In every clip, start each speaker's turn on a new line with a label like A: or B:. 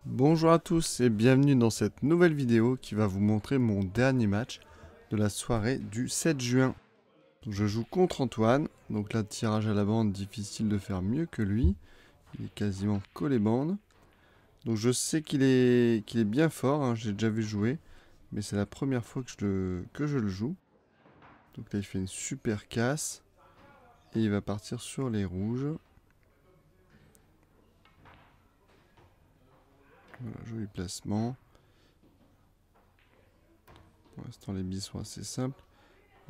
A: Bonjour à tous et bienvenue dans cette nouvelle vidéo qui va vous montrer mon dernier match de la soirée du 7 juin. Donc je joue contre Antoine, donc là tirage à la bande, difficile de faire mieux que lui. Il est quasiment collé bande. Donc je sais qu'il est bien fort, hein, j'ai déjà vu jouer, mais c'est la première fois que je le joue. Donc là il fait une super casse et il va partir sur les rouges. Voilà, joli placement. Pour l'instant les billes sont assez simples.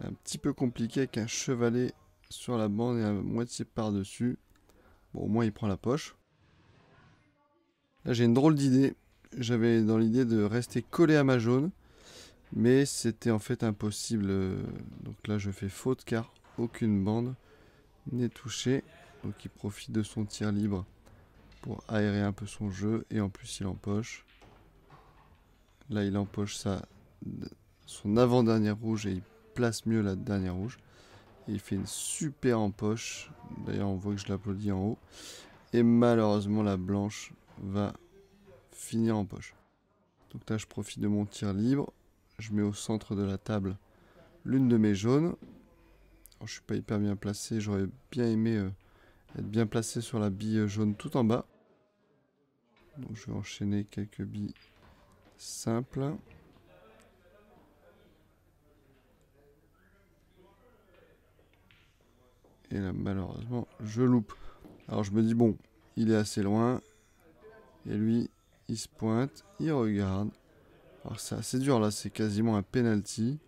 A: Un petit peu compliqué avec un chevalet sur la bande et à moitié par-dessus. Bon, au moins il prend la poche. Là j'ai une drôle d'idée. J'avais dans l'idée de rester collé à ma jaune. Mais c'était en fait impossible. Donc là je fais faute car aucune bande n'est touchée. Donc il profite de son tir libre pour aérer un peu son jeu. Et en plus il empoche. Là il empoche son avant-dernière rouge et il place mieux la dernière rouge. Et il fait une super empoche. D'ailleurs on voit que je l'applaudis en haut. Et malheureusement la blanche va finir en poche. Donc là je profite de mon tir libre. Je mets au centre de la table l'une de mes jaunes. Alors, je suis pas hyper bien placé. J'aurais bien aimé être bien placé sur la bille jaune tout en bas. Donc je vais enchaîner quelques billes simples. Et là malheureusement je loupe. Alors je me dis bon, il est assez loin. Et lui il se pointe, il regarde. Alors c'est assez dur là, c'est quasiment un penalty.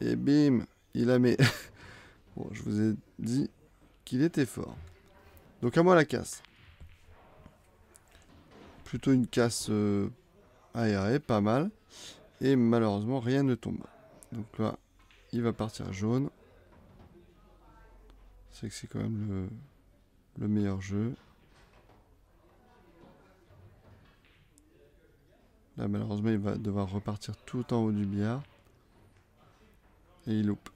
A: Et bim, il a mis. Bon, je vous ai dit qu'il était fort. Donc à moi la casse. Plutôt une casse aérée, pas mal. Et malheureusement rien ne tombe. Donc là, il va partir jaune. C'est que c'est quand même le meilleur jeu. Là malheureusement il va devoir repartir tout en haut du billard. Et il loupe.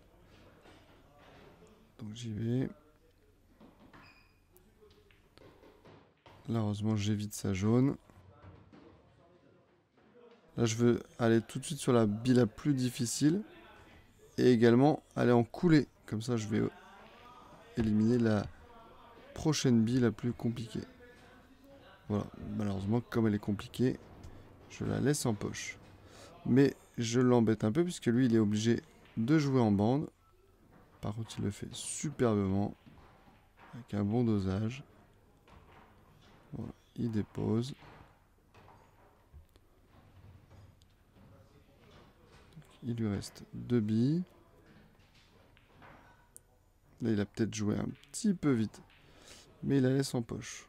A: Donc j'y vais. Là heureusement j'évite sa jaune. Là je veux aller tout de suite sur la bille la plus difficile. Et également aller en coulée. Comme ça je vais éliminer la prochaine bille la plus compliquée. Voilà, malheureusement comme elle est compliquée, je la laisse en poche. Mais je l'embête un peu puisque lui il est obligé de jouer en bande. Par contre il le fait superbement. Avec un bon dosage. Voilà, il dépose. Il lui reste 2 billes. Là il a peut-être joué un petit peu vite. Mais il la laisse en poche.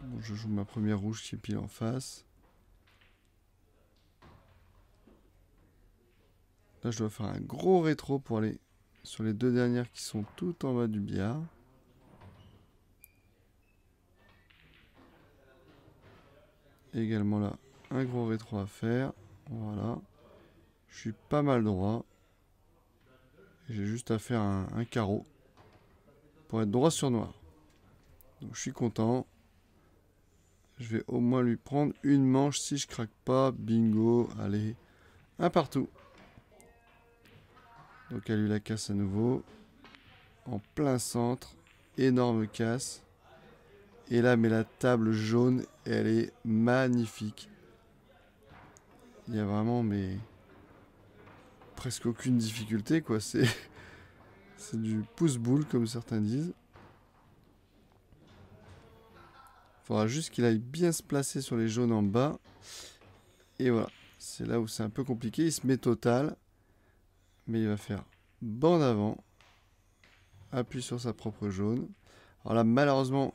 A: Bon, je joue ma première rouge qui est pile en face. Là je dois faire un gros rétro pour aller sur les deux dernières qui sont tout en bas du billard. Et également là, un gros rétro à faire. Voilà. Je suis pas mal droit. J'ai juste à faire un carreau pour être droit sur noir. Donc je suis content. Je vais au moins lui prendre une manche si je craque pas. Bingo. Allez. Un partout. Donc elle lui la casse à nouveau. En plein centre. Énorme casse. Et là, mais la table jaune, elle est magnifique. Il y a vraiment, mais presque aucune difficulté, quoi. C'est du pouce-boule, comme certains disent. Il faudra juste qu'il aille bien se placer sur les jaunes en bas. Et voilà. C'est là où c'est un peu compliqué. Il se met total. Mais il va faire bande avant. Appuie sur sa propre jaune. Alors là, malheureusement,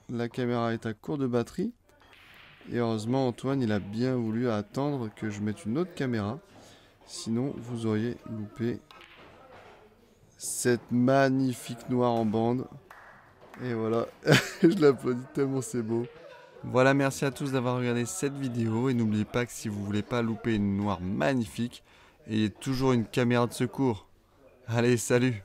A: la caméra est à court de batterie. Et heureusement, Antoine, il a bien voulu attendre que je mette une autre caméra. Sinon, vous auriez loupé cette magnifique noire en bande. Et voilà, je l'applaudis tellement c'est beau. Voilà, merci à tous d'avoir regardé cette vidéo. Et n'oubliez pas que si vous voulez pas louper une noire magnifique, ayez toujours une caméra de secours. Allez, salut!